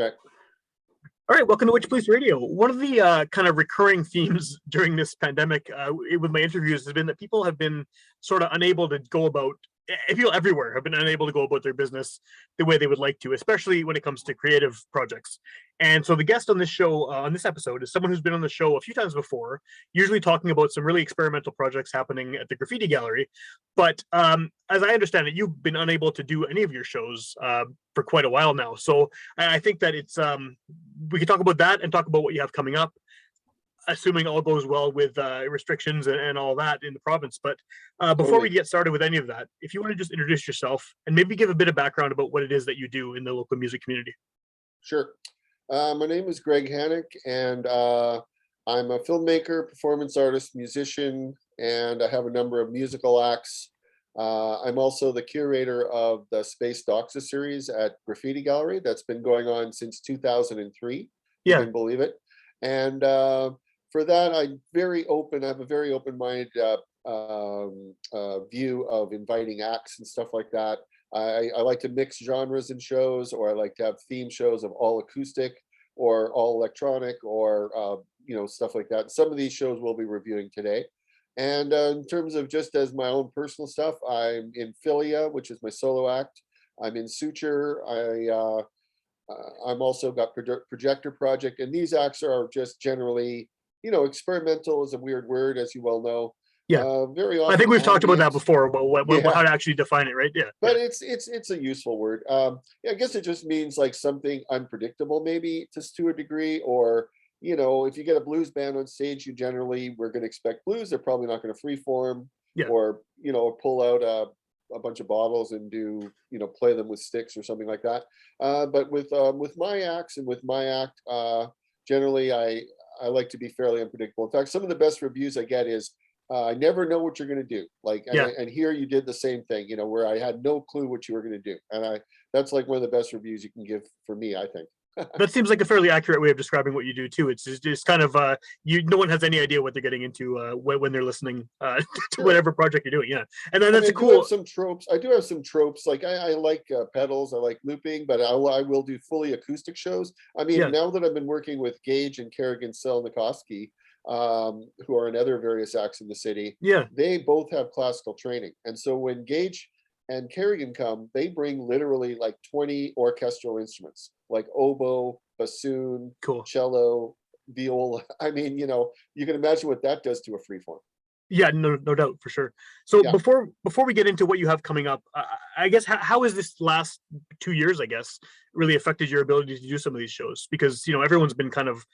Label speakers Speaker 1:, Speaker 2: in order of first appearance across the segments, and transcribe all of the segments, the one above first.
Speaker 1: Okay.
Speaker 2: All right, welcome to Witchpolice Radio. One of the kind of recurring themes during this pandemic with my interviews has been that people have been sort of unable to go about, people everywhere have been unable to go about their business the way they would like to, especially when it comes to creative projects. And so the guest on this show, on this episode, is someone who's been on the show a few times before, usually talking about some really experimental projects happening at the graffiti gallery. But as I understand it, you've been unable to do any of your shows for quite a while now. So I think that it's we can talk about that and talk about what you have coming up, assuming all goes well with restrictions and all that in the province. But before we get started with any of that, if you want to just introduce yourself and maybe give a bit of background about what it is that you do in the local music community.
Speaker 1: Sure. My name is Greg Hanec, and I'm a filmmaker, performance artist, musician, and I have a number of musical acts. I'm also the curator of the Space Doxa series at Graffiti Gallery that's been going on since 2003.
Speaker 2: Yeah.
Speaker 1: You can believe it. And for that, I'm very open. I have a very open-minded view of inviting acts and stuff like that. I like to mix genres in shows, or I like to have theme shows of all acoustic or all electronic, or stuff like that. Some of these shows we'll be reviewing today. And in terms of just as my own personal stuff, I'm in Philia, which is my solo act. I'm in Suture. I'm also got Projector Project, and these acts are just generally, experimental is a weird word, as you well know.
Speaker 2: Yeah.
Speaker 1: Very often.
Speaker 2: I think we've talked about that before, about how to actually define it, right? Yeah.
Speaker 1: But it's a useful word. I guess it just means like something unpredictable, maybe to a degree, or if you get a blues band on stage, we're going to expect blues. They're probably not going to freeform, or pull out a bunch of bottles and do play them with sticks or something like that. But with my acts and with my act, generally I like to be fairly unpredictable. In fact, some of the best reviews I get is I never know what you're going to do. And here you did the same thing, where I had no clue what you were going to do, and that's like one of the best reviews you can give for me, I think.
Speaker 2: That seems like a fairly accurate way of describing what you do too. It's just kind of no one has any idea what they're getting into when they're listening to whatever project you're doing. Yeah, and then that's cool.
Speaker 1: I do have some tropes. Like I like pedals. I like looping, but I will do fully acoustic shows. Now that I've been working with Gage and Kerrigan Selnikoski, who are in other various acts in the city, they both have classical training, and so when Gage and Kerrigan come, they bring literally like 20 orchestral instruments, like oboe, bassoon, cello, viola. You can imagine what that does to a freeform.
Speaker 2: Yeah, no doubt, for sure. So before we get into what you have coming up, I guess how has this last 2 years, I guess, really affected your ability to do some of these shows? Because everyone's been kind of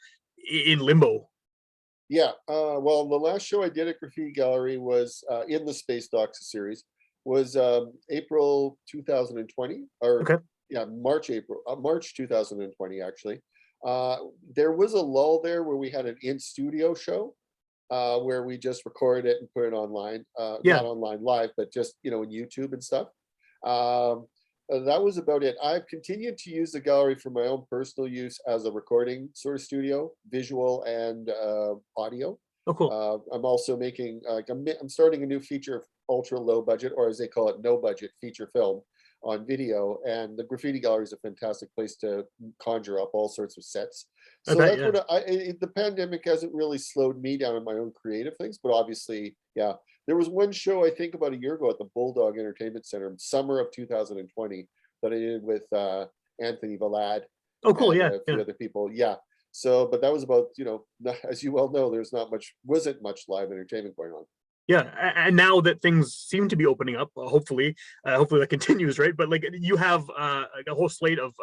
Speaker 2: in limbo.
Speaker 1: Yeah. Well, the last show I did at Graffiti Gallery was in the Space Doxa series. Was April 2020, or March 2020 actually. There was a lull there where we had an in-studio show where we just recorded it and put it online, not online live, but just in YouTube and stuff. That was about it. I've continued to use the gallery for my own personal use as a recording sort of studio, visual and audio.
Speaker 2: Oh, cool.
Speaker 1: I'm also making I'm starting a new feature, ultra low budget, or as they call it, no budget feature film on video, and the Graffiti Gallery is a fantastic place to conjure up all sorts of sets. So that's what the pandemic hasn't really slowed me down in my own creative things, but obviously, there was one show I think about a year ago at the Bulldog Entertainment Center, summer of 2020, that I did with Anthony Valad.
Speaker 2: Oh, cool.
Speaker 1: And a few other people. So, but that was about, as you well know, wasn't much live entertainment going on.
Speaker 2: Yeah, and now that things seem to be opening up, hopefully that continues, right? But like you have a whole slate of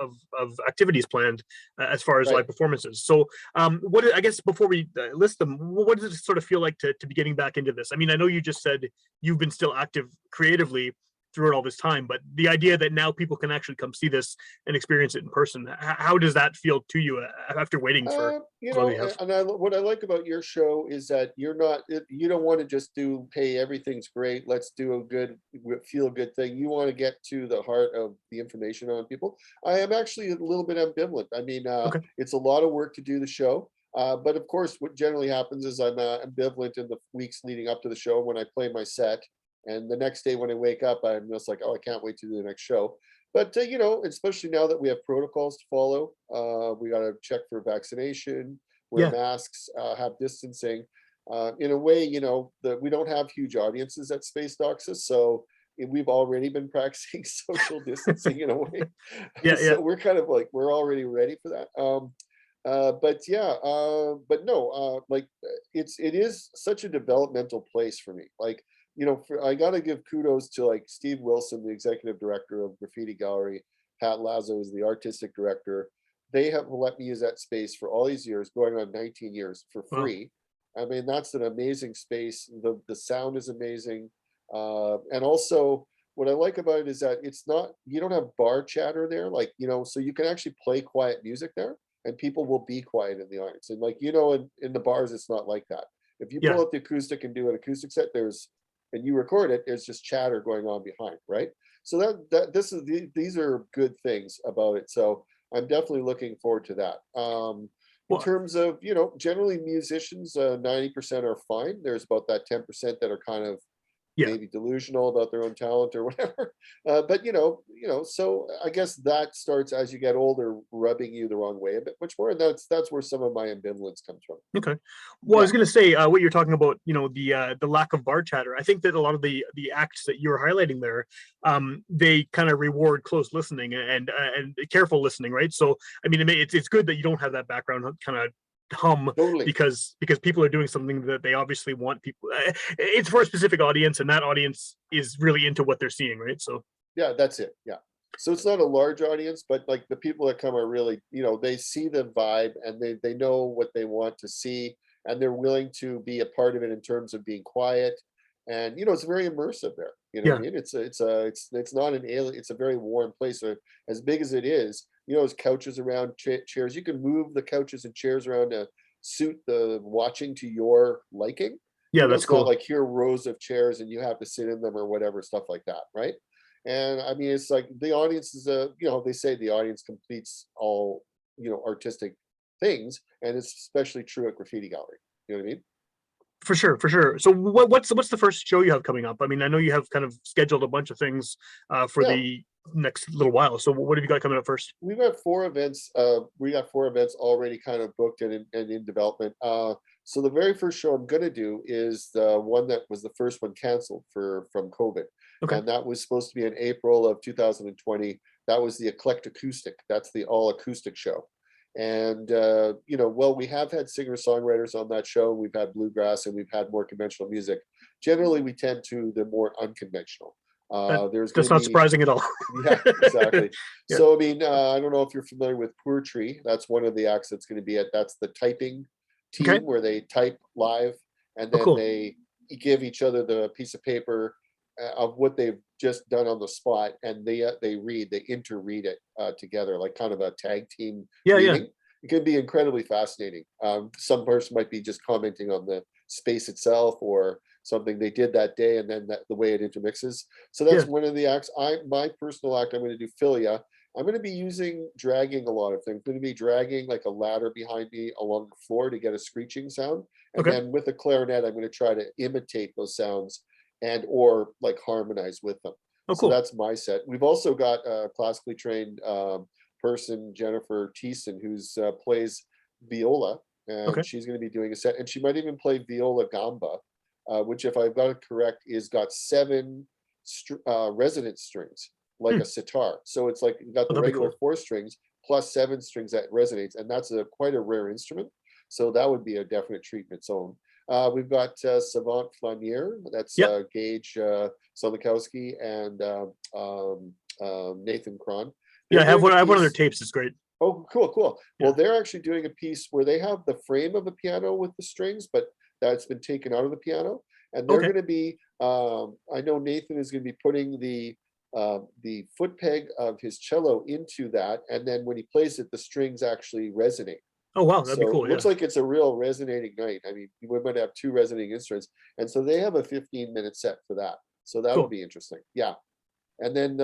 Speaker 2: activities planned as far as live performances. So, I guess before we list them, what does it sort of feel like to be getting back into this? I know you just said you've been still active creatively through all this time, but the idea that now people can actually come see this and experience it in person, how does that feel to you after waiting for
Speaker 1: what I like about your show is that you don't want to just hey, everything's great, let's do a good feel good thing. You want to get to the heart of the information on people. I am actually a little bit ambivalent. It's a lot of work to do the show, but of course what generally happens is I'm ambivalent in the weeks leading up to the show when I play my set. And the next day when I wake up, I'm just like, oh, I can't wait to do the next show. But you know, especially now that we have protocols to follow, we got to check for vaccination, wear
Speaker 2: Yeah.
Speaker 1: masks, have distancing. In a way, you know, that we don't have huge audiences at Space Doxa, so we've already been practicing social distancing in a way.
Speaker 2: Yeah. Yeah.
Speaker 1: So we're kind of like we're already ready for that. But yeah, but no, it is such a developmental place for me. Like, you know, I got to give kudos to like Steve Wilson, the executive director of Graffiti Gallery. Pat Lazo is the artistic director. They have let me use that space for all these years, going on 19 years for
Speaker 2: Wow.
Speaker 1: free. I mean, that's an amazing space. The sound is amazing, and also what I like about it is that it's not, you don't have bar chatter there, like, you know, so you can actually play quiet music there, and people will be quiet in the audience. And like, you know, in the bars, it's not like that. If you pull
Speaker 2: Yeah.
Speaker 1: out the acoustic and do an acoustic set, and you record it, there's just chatter going on behind, right? So these are good things about it. So I'm definitely looking forward to that. In
Speaker 2: Well,
Speaker 1: terms of, you know, generally musicians, 90% are fine. There's about that 10% that are kind of
Speaker 2: yeah.
Speaker 1: maybe delusional about their own talent or whatever. But so I guess that starts as you get older, rubbing you the wrong way a bit much more, and that's where some of my ambivalence comes from.
Speaker 2: Okay. Well, I
Speaker 1: Yeah,
Speaker 2: was going to say what you're talking about, the lack of bar chatter. I think that a lot of the acts that you're highlighting there, they kind of reward close listening and careful listening, right? So, I mean, it's good that you don't have that background kind of hum
Speaker 1: totally.
Speaker 2: because people are doing something that they obviously want people. It's for a specific audience, and that audience is really into what they're seeing, right? So,
Speaker 1: Yeah, that's it. Yeah. So it's not a large audience, but like the people that come are really, you know, they see the vibe and they know what they want to see, and they're willing to be a part of it in terms of being quiet. And you know, it's very immersive there. You know what I
Speaker 2: yeah,
Speaker 1: mean? It's not an alien, it's a very warm place. So as big as it is, you know, there's couches around, chairs. You can move the couches and chairs around to suit the watching to your liking.
Speaker 2: yeah,
Speaker 1: You know,
Speaker 2: that's
Speaker 1: it's not
Speaker 2: cool.
Speaker 1: like here are rows of chairs and you have to sit in them or whatever, stuff like that, right? And I mean, it's like the audience is you know, they say the audience completes all, you know, artistic things, and it's especially true at graffiti gallery. You know what I mean?
Speaker 2: For sure, for sure. So what's the first show you have coming up? I mean, I know you have kind of scheduled a bunch of things for
Speaker 1: Yeah,
Speaker 2: the next little while. So what have you got coming up first?
Speaker 1: we've got 4 events. We got 4 events already kind of booked and in development. So the very first show I'm gonna do is the one that was the first one canceled from COVID,
Speaker 2: Okay.
Speaker 1: and that was supposed to be in April of 2020. That was the Eclectic Acoustic. That's the all acoustic show. And you know, well, we have had singer-songwriters on that show. We've had bluegrass and we've had more conventional music. Generally, we tend to the more unconventional.
Speaker 2: That
Speaker 1: There's going
Speaker 2: that's
Speaker 1: to
Speaker 2: not
Speaker 1: be
Speaker 2: surprising at all.
Speaker 1: Yeah, exactly.
Speaker 2: Yeah.
Speaker 1: So, I mean, I don't know if you're familiar with Poetry. That's one of the acts that's going to be that's the typing
Speaker 2: Okay.
Speaker 1: team where they type live and
Speaker 2: Oh,
Speaker 1: then
Speaker 2: cool.
Speaker 1: they give each other the piece of paper of what they've just done on the spot, and they interread it together, like kind of a tag team
Speaker 2: Yeah, yeah,
Speaker 1: reading. It can be incredibly fascinating. Some person might be just commenting on the space itself or something they did that day, and then the way it intermixes. So
Speaker 2: yeah.
Speaker 1: that's one of the acts. My personal act, I'm going to do Philia. I'm going to be dragging a lot of things. I'm going to be dragging like a ladder behind me along the floor to get a screeching sound. And
Speaker 2: Okay.
Speaker 1: then with a clarinet, I'm going to try to imitate those sounds and or like harmonize with them.
Speaker 2: Oh,
Speaker 1: So
Speaker 2: cool.
Speaker 1: that's my set. We've also got a classically trained person, Jennifer Thiessen, who's plays viola, and
Speaker 2: Okay.
Speaker 1: she's going to be doing a set. And she might even play viola gamba, which, if I've got it correct, is got 7 resonant strings, like
Speaker 2: Hmm.
Speaker 1: a sitar. So it's like you got
Speaker 2: Oh,
Speaker 1: the
Speaker 2: that'd be
Speaker 1: regular
Speaker 2: cool.
Speaker 1: 4 strings plus 7 strings that resonates, and that's quite a rare instrument. So that would be a definite treat in its own. We've got Savant Flanier, that's
Speaker 2: Yeah.
Speaker 1: Gage Solikowski and Nathan Cron.
Speaker 2: Yeah.
Speaker 1: They're doing a
Speaker 2: I have one of their
Speaker 1: piece.
Speaker 2: tapes. It's great.
Speaker 1: Oh, cool, cool. Well,
Speaker 2: Yeah.
Speaker 1: they're actually doing a piece where they have the frame of a piano with the strings, but that's been taken out of the piano. And they're
Speaker 2: Okay.
Speaker 1: going to be, I know Nathan is going to be putting the foot peg of his cello into that. And then when he plays it, the strings actually resonate.
Speaker 2: Oh, wow. That'd be
Speaker 1: So it
Speaker 2: cool.
Speaker 1: looks
Speaker 2: Yeah.
Speaker 1: like it's a real resonating night. I mean, we might have 2 resonating instruments. And so they have a 15-minute set for that. So that would
Speaker 2: Cool.
Speaker 1: be interesting. Yeah. And then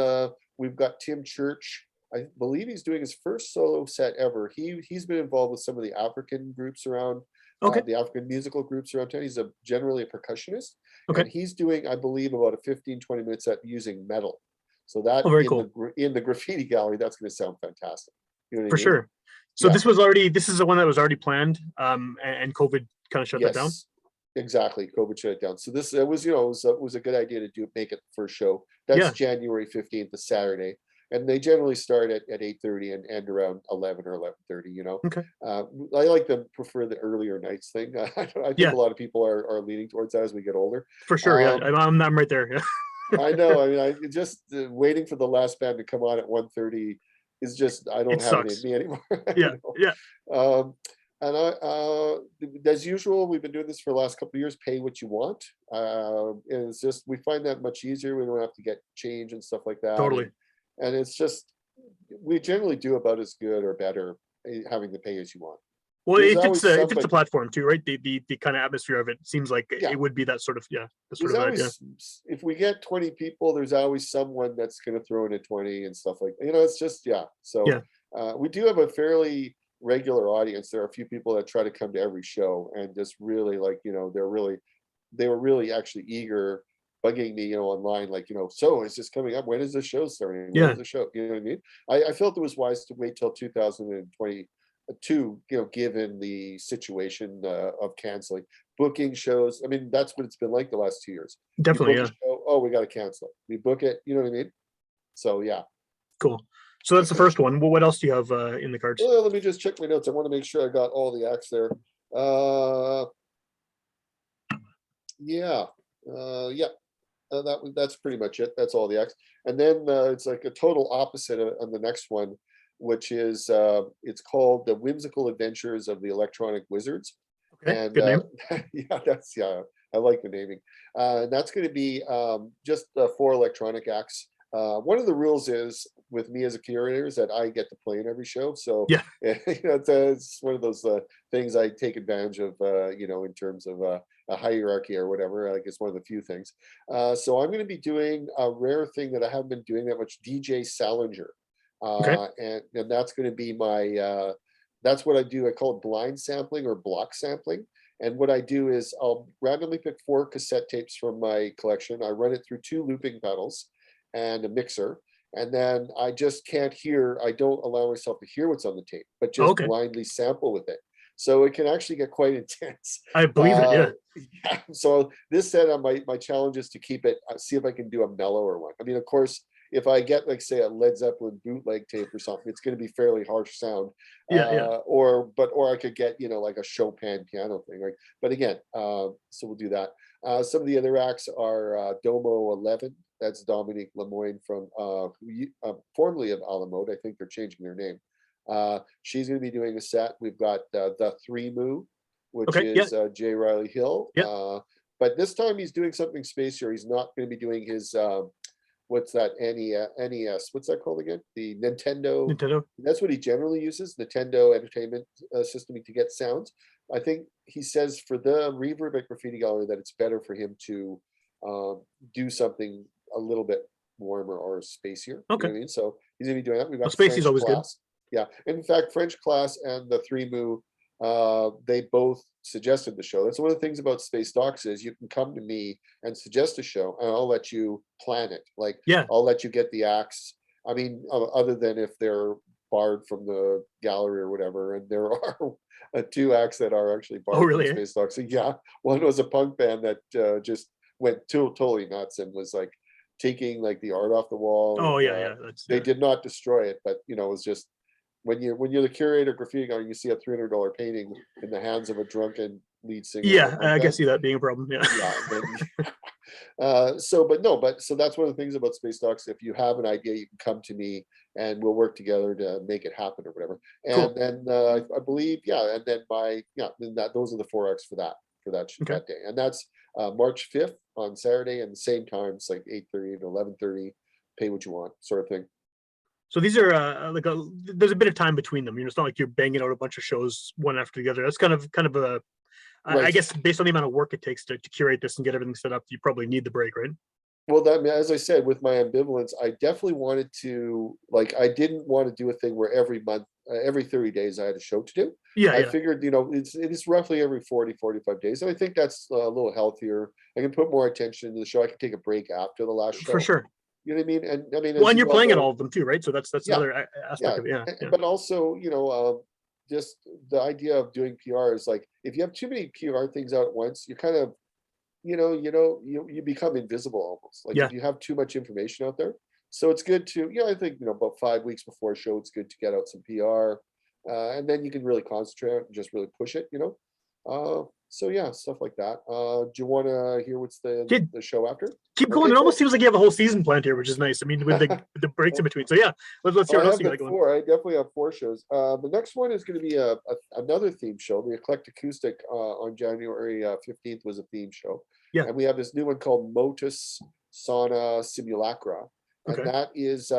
Speaker 1: we've got Tim Church. I believe he's doing his first solo set ever. He's been involved with some of the African groups around,
Speaker 2: Okay.
Speaker 1: the African musical groups around town. He's generally a percussionist,
Speaker 2: Okay.
Speaker 1: and he's doing, I believe, about a 15-20 minute set using metal. So that
Speaker 2: Oh, very cool.
Speaker 1: in the graffiti gallery, that's going to sound fantastic. You know what
Speaker 2: For
Speaker 1: I mean?
Speaker 2: sure. So
Speaker 1: Yeah.
Speaker 2: this is the one that was already planned, and COVID kind of shut that down.
Speaker 1: Yes. Exactly. COVID shut it down. So this it was, it was a good idea to make it the first show. That's
Speaker 2: Yeah.
Speaker 1: January 15th, the Saturday. And they generally start at 8:30 and end around 11 or 11:30,
Speaker 2: Okay.
Speaker 1: I like to prefer the earlier nights thing. I think
Speaker 2: Yeah,
Speaker 1: a lot of people are leaning towards that as we get older.
Speaker 2: for sure. Yeah,
Speaker 1: Um,
Speaker 2: I'm right there. Yeah.
Speaker 1: I know. I mean, I just waiting for the last band to come on at 1:30 is just, I don't
Speaker 2: It
Speaker 1: have it in
Speaker 2: sucks.
Speaker 1: me anymore.
Speaker 2: Yeah. Yeah.
Speaker 1: Um, and as usual, we've been doing this for the last couple of years. Pay what you want. And it's just we find that much easier. We don't have to get change and stuff like that.
Speaker 2: Totally.
Speaker 1: And it's just we generally do about as good or better having the pay as you want.
Speaker 2: Well,
Speaker 1: There's
Speaker 2: it
Speaker 1: always
Speaker 2: fits the
Speaker 1: somebody.
Speaker 2: platform too, right? The kind of atmosphere of it seems like
Speaker 1: Yeah,
Speaker 2: it would be that sort of, yeah, the sort
Speaker 1: there's
Speaker 2: of idea.
Speaker 1: always, if we get 20 people, there's always someone that's going to throw in a 20 and stuff like, it's just, yeah. So
Speaker 2: Yeah.
Speaker 1: we do have a fairly regular audience. There are a few people that try to come to every show and just really like, they were really actually eager, bugging me, online, like, so is this coming up? When is the show starting? When
Speaker 2: Yeah.
Speaker 1: is the show? You know what I mean? I felt it was wise to wait till 2022, given the situation of canceling booking shows. I mean, that's what it's been like the last 2 years. You
Speaker 2: Definitely.
Speaker 1: book a
Speaker 2: Yeah.
Speaker 1: show, oh, we got to cancel it. We book it, you know what I mean? So yeah.
Speaker 2: Cool. So that's the first one. Well, what else do you have in the cards?
Speaker 1: Well, let me just check my notes. I want to make sure I got all the acts there. Uh, yeah, yeah. That's pretty much it. That's all the acts. And then it's like a total opposite on the next one, which is it's called The Whimsical Adventures of the Electronic Wizards.
Speaker 2: Okay.
Speaker 1: And
Speaker 2: Good name.
Speaker 1: yeah, I like the naming. And that's going to be just 4 electronic acts. One of the rules is with me as a curator is that I get to play in every show. So
Speaker 2: Yeah.
Speaker 1: it's one of those things I take advantage of, in terms of a hierarchy or whatever. Like it's one of the few things. So I'm going to be doing a rare thing that I haven't been doing that much, DJ Salinger.
Speaker 2: Okay.
Speaker 1: And that's going to be my, that's what I do. I call it blind sampling or block sampling. And what I do is I'll randomly pick 4 cassette tapes from my collection. I run it through 2 looping pedals and a mixer. And then I just can't hear, I don't allow myself to hear what's on the tape, but
Speaker 2: Oh,
Speaker 1: just
Speaker 2: okay.
Speaker 1: blindly sample with it. So it can actually get quite intense.
Speaker 2: I believe it. Yeah.
Speaker 1: Yeah. So this set on my challenge is to keep it, see if I can do a mellower one. I mean, of course, if I get like say a Led Zeppelin bootleg tape or something, it's going to be fairly harsh sound.
Speaker 2: Yeah. Yeah.
Speaker 1: Or I could get, like a Chopin piano thing, right? But again, so we'll do that. Some of the other acts are Domo 11. That's Dominique Lemoyne from formerly of Alamode. I think they're changing their name. She's going to be doing a set. We've got the Three Moo, which
Speaker 2: Okay. Yeah.
Speaker 1: is J. Riley Hill.
Speaker 2: Yeah.
Speaker 1: But this time he's doing something spacier. He's not going to be doing his what's that NES? What's that called again? The Nintendo.
Speaker 2: Nintendo.
Speaker 1: That's what he generally uses, Nintendo Entertainment System to get sounds. I think he says for the Reverb at Graffiti Gallery that it's better for him to do something a little bit warmer or spacier. You know
Speaker 2: Okay.
Speaker 1: what I mean? So he's gonna be doing that. We've got
Speaker 2: Spacey's
Speaker 1: French
Speaker 2: always good.
Speaker 1: Class. Yeah. In fact, French Class and the Three Moo, they both suggested the show. That's one of the things about Space Docs is you can come to me and suggest a show and I'll let you plan it. Like
Speaker 2: Yeah.
Speaker 1: I'll let you get the acts. I mean, other than if they're barred from the gallery or whatever, and there are 2 acts that are actually barred
Speaker 2: really?
Speaker 1: from Space Docs. So yeah, one was a punk band that just went totally nuts and was like taking like the art off the wall.
Speaker 2: Oh
Speaker 1: And,
Speaker 2: yeah. Yeah. That's
Speaker 1: they
Speaker 2: yeah.
Speaker 1: did not destroy it, but it was just when you're the curator graffiti gallery, you see a $300 painting in the hands of a drunken lead singer. Of a
Speaker 2: Yeah.
Speaker 1: punk
Speaker 2: I
Speaker 1: band.
Speaker 2: can see that being a problem. Yeah.
Speaker 1: Yeah. So that's one of the things about Space Docs. If you have an idea, you can come to me and we'll work together to make it happen or whatever. And
Speaker 2: Cool.
Speaker 1: then I believe, yeah, and then those are the 4 acts for that
Speaker 2: Okay.
Speaker 1: that day. And that's March 5th on Saturday, and the same time, it's like 8:30 to 11:30, pay what you want, sort of thing.
Speaker 2: So these are there's a bit of time between them. It's not like you're banging out a bunch of shows one after the other. That's kind of a I
Speaker 1: Right.
Speaker 2: guess based on the amount of work it takes to curate this and get everything set up, you probably need the break, right?
Speaker 1: Well, as I said, with my ambivalence, I definitely wanted to, like, I didn't want to do a thing where every month, every 30 days I had a show to do.
Speaker 2: Yeah.
Speaker 1: I
Speaker 2: Yeah.
Speaker 1: figured, it is roughly every 45 days. And I think that's a little healthier. I can put more attention to the show. I can take a break after the last show.
Speaker 2: For sure.
Speaker 1: You know what I mean? And I mean,
Speaker 2: Well,
Speaker 1: as
Speaker 2: and
Speaker 1: you
Speaker 2: you're
Speaker 1: well
Speaker 2: playing at
Speaker 1: know,
Speaker 2: all of them too, right? So that's
Speaker 1: yeah,
Speaker 2: another aspect
Speaker 1: yeah.
Speaker 2: of it. Yeah, yeah.
Speaker 1: But also, just the idea of doing PR is like, if you have too many PR things out at once, you kind of, you become invisible almost. Like
Speaker 2: Yeah.
Speaker 1: if you have too much information out there. So it's good to, I think, about 5 weeks before a show, it's good to get out some PR. And then you can really concentrate and just really push it. So yeah, stuff like that. Do you want to hear what's
Speaker 2: Kid,
Speaker 1: the show after?
Speaker 2: keep going.
Speaker 1: Okay,
Speaker 2: It almost
Speaker 1: cool.
Speaker 2: seems like you have a whole season planned here, which is nice. I mean, with the breaks in between. So yeah, let's hear
Speaker 1: I
Speaker 2: what else
Speaker 1: have
Speaker 2: you got going.
Speaker 1: I definitely have 4 shows. The next one is going to be another theme show. The Eclectic Acoustic on January 15th was a theme show.
Speaker 2: Yeah.
Speaker 1: And we have this new one called Motus Sauna Simulacra. And
Speaker 2: Okay.
Speaker 1: that is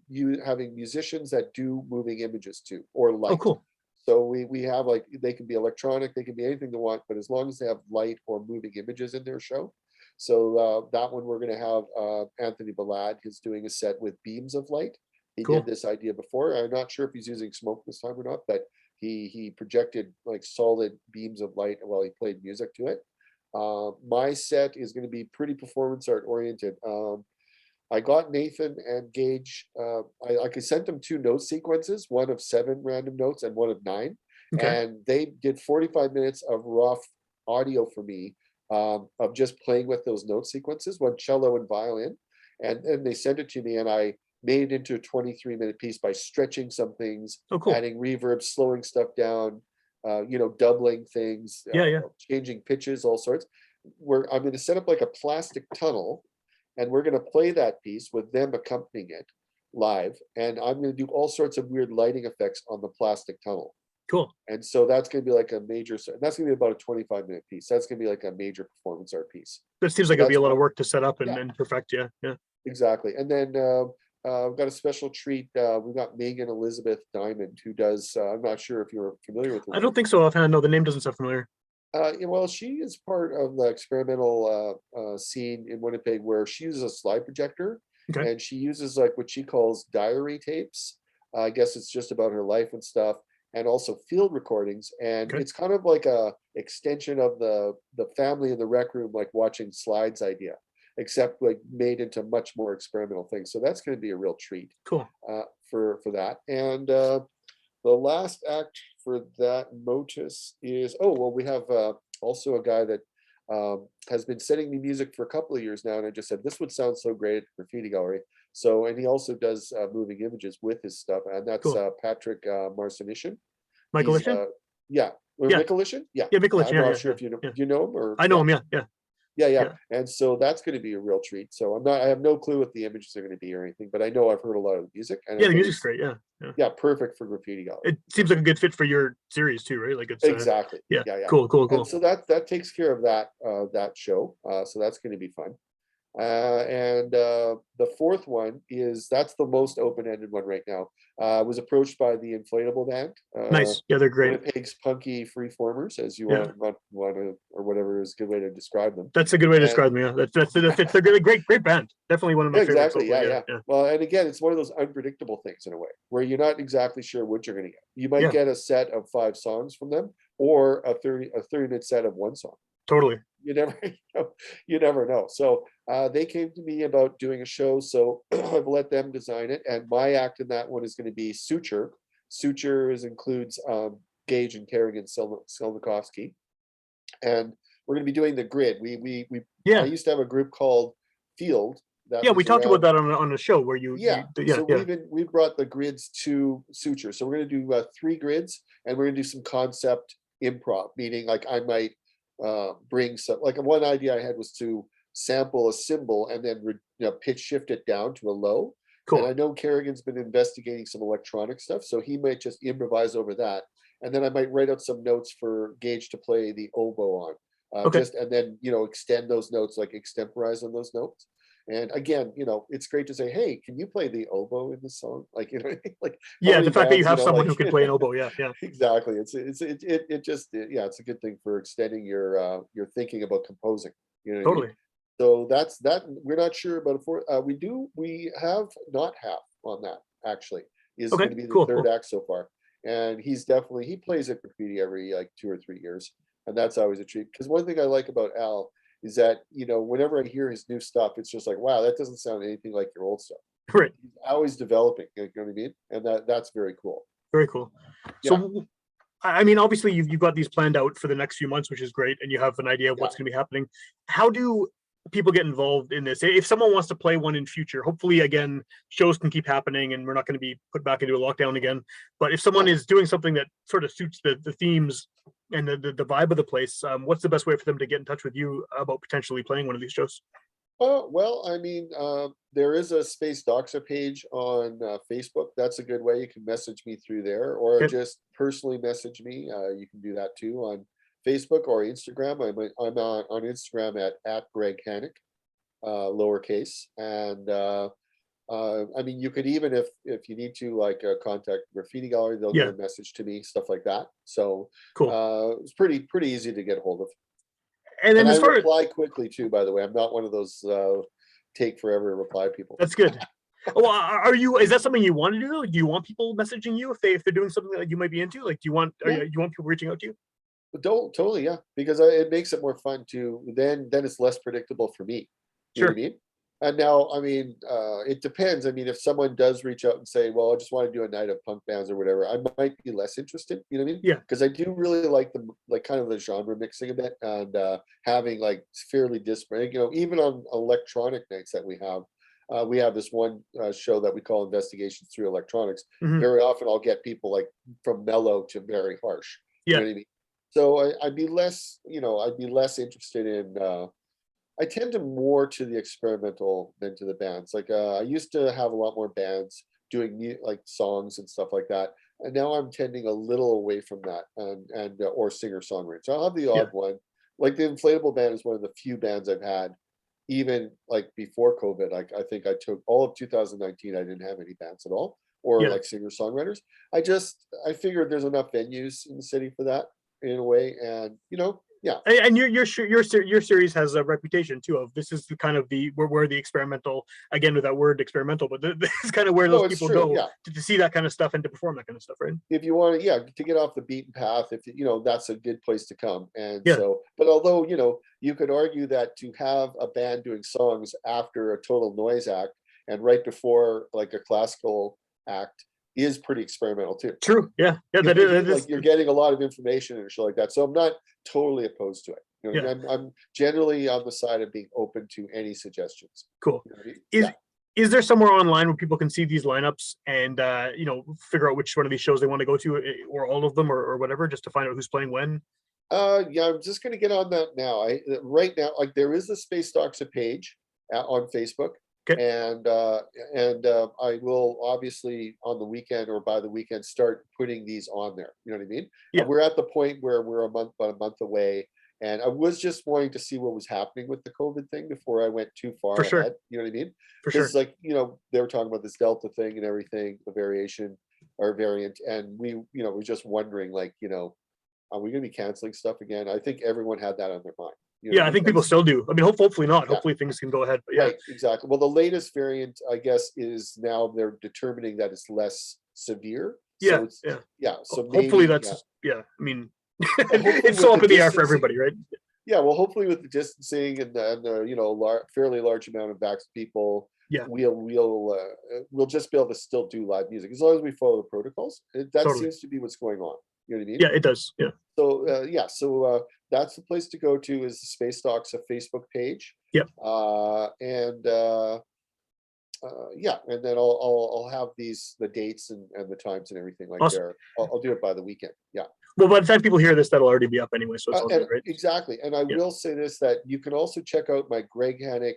Speaker 1: you having musicians that do moving images too, or
Speaker 2: Oh,
Speaker 1: light.
Speaker 2: cool.
Speaker 1: So we have, like, they can be electronic, they can be anything they want, but as long as they have light or moving images in their show. So that one we're going to have Anthony Ballad. He's doing a set with beams of light. He did
Speaker 2: Cool.
Speaker 1: this idea before. I'm not sure if he's using smoke this time or not, but he projected like solid beams of light while he played music to it. My set is going to be pretty performance art oriented. I got Nathan and Gage. I sent them 2 note sequences, one of 7 random notes and one of 9,
Speaker 2: Okay.
Speaker 1: and they did 45 minutes of rough audio for me, of just playing with those note sequences, one cello and violin, and then they sent it to me, and I made it into a 23-minute piece by stretching some things,
Speaker 2: Oh, cool.
Speaker 1: adding reverb, slowing stuff down, doubling things,
Speaker 2: Yeah, yeah.
Speaker 1: changing pitches, all sorts. Where I'm going to set up like a plastic tunnel, and we're going to play that piece with them accompanying it live, and I'm going to do all sorts of weird lighting effects on the plastic tunnel.
Speaker 2: Cool.
Speaker 1: And so that's going to be like a major, that's going to be about a 25-minute piece. That's going to be like a major performance art piece.
Speaker 2: That seems
Speaker 1: So
Speaker 2: like it'll be
Speaker 1: that's
Speaker 2: a lot of
Speaker 1: one.
Speaker 2: work to set up
Speaker 1: Yeah,
Speaker 2: and perfect. Yeah, yeah.
Speaker 1: exactly. And then we've got a special treat. We've got Megan Elizabeth Diamond, who does, I'm not sure if you're familiar with the
Speaker 2: I don't
Speaker 1: woman.
Speaker 2: think so offhand. No, the name doesn't sound familiar.
Speaker 1: Yeah, well, she is part of the experimental scene in Winnipeg, where she uses a slide projector,
Speaker 2: Okay.
Speaker 1: and she uses like what she calls diary tapes. I guess it's just about her life and stuff, and also field recordings. And
Speaker 2: Okay.
Speaker 1: it's kind of like a extension of the family in the rec room, like watching slides idea, except like made into much more experimental things. So that's going to be a real treat
Speaker 2: Cool.
Speaker 1: for that. And the last act for that Motus is, we have also a guy that has been sending me music for a couple of years now, and I just said this would sound so great at the graffiti gallery. So, and he also does moving images with his stuff, and that's
Speaker 2: Cool.
Speaker 1: Patrick Marcinishin.
Speaker 2: Michael
Speaker 1: He's
Speaker 2: Lishan?
Speaker 1: yeah, or
Speaker 2: Yeah.
Speaker 1: Mikulishin? Yeah,
Speaker 2: Yeah, Michael Lishan.
Speaker 1: I'm
Speaker 2: Yeah,
Speaker 1: not
Speaker 2: yeah,
Speaker 1: sure
Speaker 2: yeah,
Speaker 1: if you know,
Speaker 2: yeah.
Speaker 1: do you know him, or
Speaker 2: I know him. Yeah, yeah,
Speaker 1: yeah.
Speaker 2: yeah.
Speaker 1: And so that's going to be a real treat. So I have no clue what the images are going to be or anything, but I know I've heard a lot of the music, and I
Speaker 2: Yeah, the
Speaker 1: think
Speaker 2: music's
Speaker 1: it's,
Speaker 2: great. Yeah, yeah.
Speaker 1: yeah, perfect for graffiti gallery.
Speaker 2: It seems like a good fit for your series too, right? Like it's
Speaker 1: Exactly.
Speaker 2: yeah.
Speaker 1: Yeah, yeah.
Speaker 2: Cool, cool,
Speaker 1: And
Speaker 2: cool.
Speaker 1: so that takes care of that show. So that's going to be fun. And the fourth one that's the most open-ended one right now. I was approached by the Inflatable Band,
Speaker 2: Nice. Yeah, they're great.
Speaker 1: Winnipeg's punky freeformers, as you
Speaker 2: Yeah.
Speaker 1: want to, or whatever is a good way to describe them.
Speaker 2: That's a good way to
Speaker 1: And
Speaker 2: describe them. Yeah, that fits. They're really great band. Definitely one of my
Speaker 1: yeah,
Speaker 2: favorites.
Speaker 1: exactly. Yeah,
Speaker 2: Hopefully. Yeah,
Speaker 1: yeah.
Speaker 2: yeah,
Speaker 1: Well, and again, it's one of those unpredictable things in a way, where you're not exactly sure what you're going to get. You might
Speaker 2: yeah.
Speaker 1: get a set of 5 songs from them, or a 30-minute set of 1 song.
Speaker 2: Totally.
Speaker 1: You never you never know. So they came to me about doing a show, so I've let them design it, and my act in that one is going to be Suture. Includes Gage and Kerrigan Selnikovsky, and we're going to be doing the grid. I
Speaker 2: Yeah,
Speaker 1: used to have a group called Field that
Speaker 2: yeah. We
Speaker 1: was
Speaker 2: talked about
Speaker 1: around.
Speaker 2: that on a show where
Speaker 1: Yeah,
Speaker 2: yeah,
Speaker 1: so
Speaker 2: yeah.
Speaker 1: we brought the grids to Suture. So we're going to do 3 grids, and we're going to do some concept improv, meaning like I might bring some, like one idea I had was to sample a cymbal and then pitch shift it down to a low. And
Speaker 2: Cool.
Speaker 1: I know Kerrigan's been investigating some electronic stuff, so he might just improvise over that, and then I might write out some notes for Gage to play the oboe on,
Speaker 2: Okay.
Speaker 1: and then extend those notes, like extemporize on those notes. And again, it's great to say, hey, can you play the oboe in the song? Like, like
Speaker 2: Yeah, the fact that you
Speaker 1: bands,
Speaker 2: have someone
Speaker 1: like,
Speaker 2: who can play an oboe. Yeah, yeah.
Speaker 1: exactly. It's a good thing for extending your thinking about composing. You know what I mean?
Speaker 2: Totally.
Speaker 1: So that's that. We're not sure about it. We have not half on that, actually, is
Speaker 2: Okay.
Speaker 1: going to be the
Speaker 2: Cool.
Speaker 1: third
Speaker 2: Cool.
Speaker 1: act so far. And he plays at graffiti every like 2 or 3 years. And that's always a treat. Because one thing I like about Al is that, whenever I hear his new stuff, it's just like, wow, that doesn't sound anything like your old stuff.
Speaker 2: Right.
Speaker 1: He's always developing, you know what I mean? And that's very cool.
Speaker 2: Very cool.
Speaker 1: Yeah.
Speaker 2: So, I mean, obviously you've got these planned out for the next few months, which is great, and you have an idea of what's going to be happening. How do people get involved in this? If someone wants to play one in future, hopefully, again, shows can keep happening and we're not going to be put back into a lockdown again. But if someone is doing something that sort of suits the themes and the vibe of the place, what's the best way for them to get in touch with you about potentially playing one of these shows?
Speaker 1: Well, I mean, there is a Space Doxa page on Facebook. That's a good way. You can message me through there, or
Speaker 2: Okay.
Speaker 1: just personally message me. You can do that too on Facebook or Instagram. I'm on Instagram at Greg Hanec, lowercase. And I mean, you could even, if you need to, like, contact Graffiti Gallery, they'll
Speaker 2: Yeah.
Speaker 1: get a message to me, stuff like that. So
Speaker 2: Cool.
Speaker 1: it's pretty easy to get a hold of.
Speaker 2: And then
Speaker 1: And I
Speaker 2: as far as
Speaker 1: reply quickly too, by the way. I'm not one of those take forever to reply people.
Speaker 2: that's good. Well, are you? Is that something you want to do? Do you want people messaging you if they're doing something that you might be into? Like, do you want
Speaker 1: Yeah,
Speaker 2: you want people reaching out to you?
Speaker 1: but don't totally, yeah, because it makes it more fun too. Then it's less predictable for me. You know what I
Speaker 2: Sure.
Speaker 1: mean? And now, I mean, it depends. I mean, if someone does reach out and say, "Well, I just want to do a night of punk bands or whatever," I might be less interested. You know what I mean?
Speaker 2: Yeah.
Speaker 1: Because I do really like kind of the genre mixing a bit, and having like fairly disparate. Even on electronic nights that we have this one show that we call Investigations Through Electronics.
Speaker 2: Hmm.
Speaker 1: Very often, I'll get people like from mellow to very harsh. You
Speaker 2: Yeah.
Speaker 1: know what I mean? So I'd be less interested in. I tend to more to the experimental than to the bands. Like, I used to have a lot more bands doing like songs and stuff like that, and now I'm tending a little away from that, and or singer songwriter. So I'll have the
Speaker 2: Yeah.
Speaker 1: odd one. Like the Inflatable Band is one of the few bands I've had, even like before COVID. Like, I think I took all of 2019. I didn't have any bands at all, or
Speaker 2: Yeah.
Speaker 1: like singer songwriters. I figured there's enough venues in the city for that in a way, and yeah.
Speaker 2: And your series has a reputation too of this is the kind of where the experimental, again with that word experimental, but this is kind of where those
Speaker 1: No, it's
Speaker 2: people
Speaker 1: true.
Speaker 2: go
Speaker 1: Yeah.
Speaker 2: to see that kind of stuff and to perform that kind of stuff, right?
Speaker 1: If you want to, yeah, to get off the beaten path, if that's a good place to come. And
Speaker 2: Yeah.
Speaker 1: so, but although, you could argue that to have a band doing songs after a total noise act and right before like a classical act is pretty experimental too.
Speaker 2: True. Yeah. Yeah.
Speaker 1: You know
Speaker 2: That
Speaker 1: what I mean?
Speaker 2: is,
Speaker 1: Like, you're getting a lot of information and a show like that. So I'm not totally opposed to it. You know what I
Speaker 2: yeah.
Speaker 1: mean? I'm generally on the side of being open to any suggestions.
Speaker 2: Cool.
Speaker 1: You know what I mean?
Speaker 2: Is
Speaker 1: Yeah.
Speaker 2: is there somewhere online where people can see these lineups and figure out which one of these shows they want to go to, or all of them, or whatever, just to find out who's playing when?
Speaker 1: Yeah, I'm just gonna get on that now. Right now, like, there is a Space Doxa page on Facebook,
Speaker 2: Okay.
Speaker 1: and I will obviously on the weekend or by the weekend start putting these on there. You know what I mean?
Speaker 2: Yeah.
Speaker 1: We're at the point where we're about a month away, and I was just wanting to see what was happening with the COVID thing before I went too
Speaker 2: For
Speaker 1: far
Speaker 2: sure.
Speaker 1: ahead. You know what I mean?
Speaker 2: For
Speaker 1: Because,
Speaker 2: sure.
Speaker 1: like, they were talking about this Delta thing and everything, the variation or variant, and we're just wondering, like, are we going to be canceling stuff again? I think everyone had that on their mind. You know what
Speaker 2: Yeah,
Speaker 1: I
Speaker 2: I
Speaker 1: mean?
Speaker 2: think people still do. I mean, hopefully not.
Speaker 1: Yeah,
Speaker 2: Hopefully things can go ahead. But yeah.
Speaker 1: right, exactly. Well, the latest variant, I guess, is now they're determining that it's less severe.
Speaker 2: Yeah.
Speaker 1: So it's,
Speaker 2: Yeah.
Speaker 1: yeah. So
Speaker 2: Hopefully
Speaker 1: maybe, yeah.
Speaker 2: that's, yeah. I mean,
Speaker 1: Hopefully
Speaker 2: it's
Speaker 1: with
Speaker 2: so
Speaker 1: the
Speaker 2: up in the air for
Speaker 1: distancing,
Speaker 2: everybody, right?
Speaker 1: yeah. Well, hopefully with the distancing and the fairly large amount of vaccinated people,
Speaker 2: Yeah.
Speaker 1: we'll just be able to still do live music as long as we follow the protocols. That
Speaker 2: Totally.
Speaker 1: seems to be what's going on. You know what I mean?
Speaker 2: Yeah, it does. Yeah.
Speaker 1: So yeah, so that's the place to go to, is the Space Docs Facebook page.
Speaker 2: Yep.
Speaker 1: Yeah, and then I'll have the dates and the times and everything like
Speaker 2: Awesome.
Speaker 1: there. I'll do it by the weekend. Yeah.
Speaker 2: Well, by the time people hear this, that'll already be up anyway, so it's all
Speaker 1: And
Speaker 2: good, right?
Speaker 1: exactly. And I
Speaker 2: Yeah.
Speaker 1: will say this, that you can also check out my Greg Hanec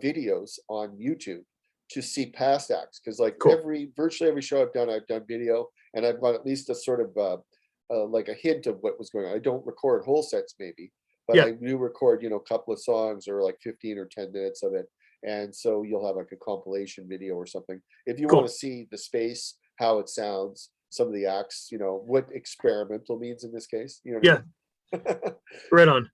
Speaker 1: videos on YouTube to see past acts, because like
Speaker 2: Cool.
Speaker 1: virtually every show I've done video, and I've got at least a sort of like a hint of what was going on. I don't record whole sets maybe, but
Speaker 2: Yeah.
Speaker 1: I do record a couple of songs or like 15 or 10 minutes of it, and so you'll have like a compilation video or something if you want
Speaker 2: Cool.
Speaker 1: to see the space, how it sounds, some of the acts, what experimental means in this case. You know what I
Speaker 2: Yeah.
Speaker 1: mean?
Speaker 2: Right on.